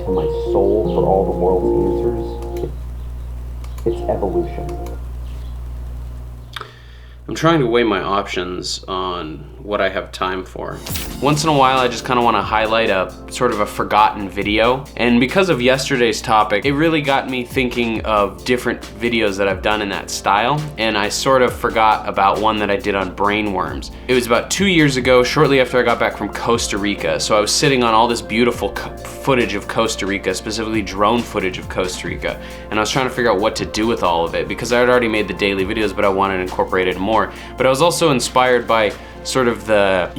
into my soul for all the world's answers, it's evolution. I'm trying to weigh my options on what I have time for. Once in a while, I just kind of want to highlight a sort of a forgotten video. And because of yesterday's topic, it really got me thinking of different videos that I've done in that style. And I sort of forgot about one that I did on brain worms. It was about 2 years ago, shortly after I got back from Costa Rica. So I was sitting on all this beautiful footage of Costa Rica, specifically drone footage of Costa Rica. And I was trying to figure out what to do with all of it because I had already made the daily videos, but I wanted to incorporate it more. But I was also inspired by sort of the,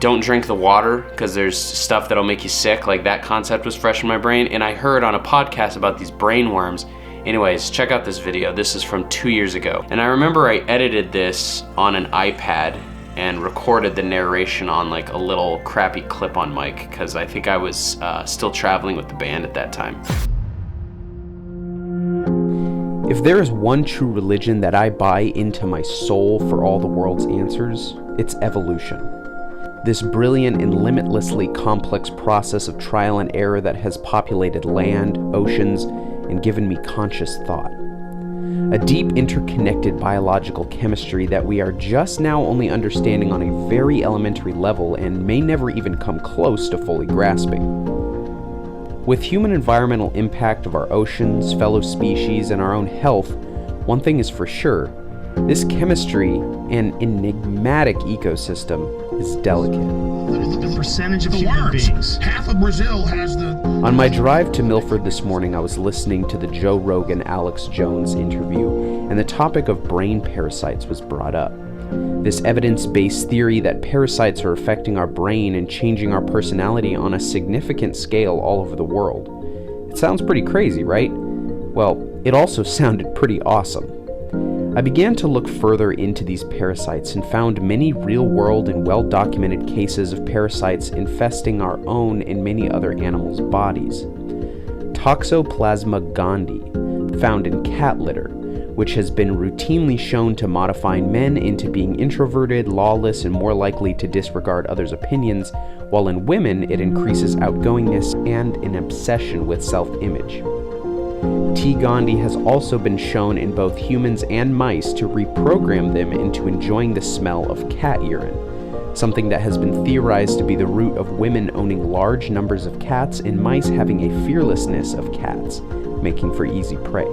don't drink the water because there's stuff that'll make you sick. Like that concept was fresh in my brain. And I heard on a podcast about these brain worms. Anyways, check out this video. This is from 2 years ago. And I remember I edited this on an iPad and recorded the narration on like a little crappy clip-on mic because I think I was still traveling with the band at that time. If there is one true religion that I buy into my soul for all the world's answers, it's evolution. This brilliant and limitlessly complex process of trial and error that has populated land, oceans, and given me conscious thought. A deep interconnected biological chemistry that we are just now only understanding on a very elementary level and may never even come close to fully grasping. With human environmental impact of our oceans, fellow species, and our own health, one thing is for sure, this chemistry and enigmatic ecosystem is delicate. Look at the percentage of human beings. Half of Brazil has the... On my drive to Milford this morning, I was listening to the Joe Rogan Alex Jones interview, and the topic of brain parasites was brought up. This evidence-based theory that parasites are affecting our brain and changing our personality on a significant scale all over the world. It sounds pretty crazy, right? Well, it also sounded pretty awesome. I began to look further into these parasites and found many real-world and well-documented cases of parasites infesting our own and many other animals' bodies. Toxoplasma gondii, found in cat litter, which has been routinely shown to modify men into being introverted, lawless, and more likely to disregard others' opinions, while in women it increases outgoingness and an obsession with self-image. T. gondii has also been shown in both humans and mice to reprogram them into enjoying the smell of cat urine, something that has been theorized to be the root of women owning large numbers of cats and mice having a fearlessness of cats, making for easy prey.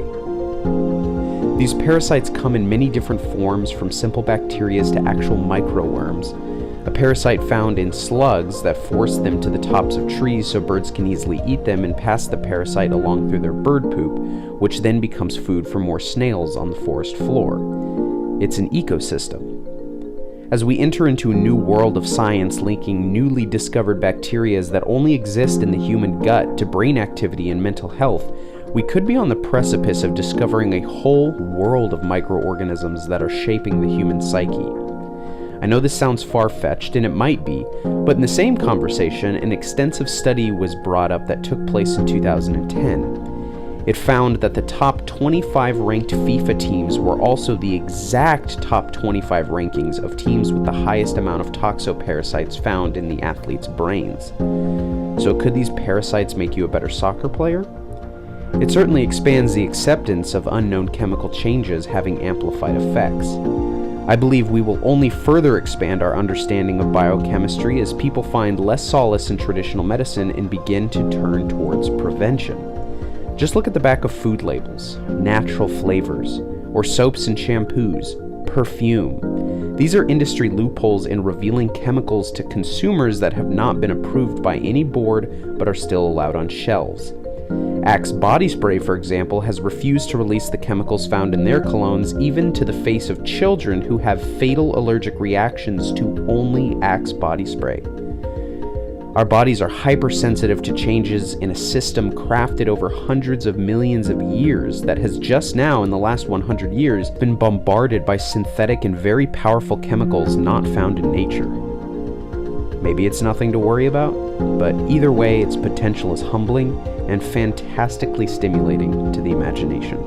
These parasites come in many different forms, from simple bacteria to actual microworms. A parasite found in slugs that force them to the tops of trees so birds can easily eat them and pass the parasite along through their bird poop, which then becomes food for more snails on the forest floor. It's an ecosystem. As we enter into a new world of science linking newly discovered bacteria that only exist in the human gut to brain activity and mental health, we could be on the precipice of discovering a whole world of microorganisms that are shaping the human psyche. I know this sounds far-fetched, and it might be, but in the same conversation, an extensive study was brought up that took place in 2010. It found that the top 25 ranked FIFA teams were also the exact top 25 rankings of teams with the highest amount of toxoparasites found in the athletes' brains. So could these parasites make you a better soccer player? It certainly expands the acceptance of unknown chemical changes having amplified effects. I believe we will only further expand our understanding of biochemistry as people find less solace in traditional medicine and begin to turn towards prevention. Just look at the back of food labels, natural flavors, or soaps and shampoos, perfume. These are industry loopholes in revealing chemicals to consumers that have not been approved by any board but are still allowed on shelves. Axe body spray, for example, has refused to release the chemicals found in their colognes even to the face of children who have fatal allergic reactions to only Axe body spray. Our bodies are hypersensitive to changes in a system crafted over hundreds of millions of years that has just now, in the last 100 years, been bombarded by synthetic and very powerful chemicals not found in nature. Maybe it's nothing to worry about, but either way, its potential is humbling and fantastically stimulating to the imagination.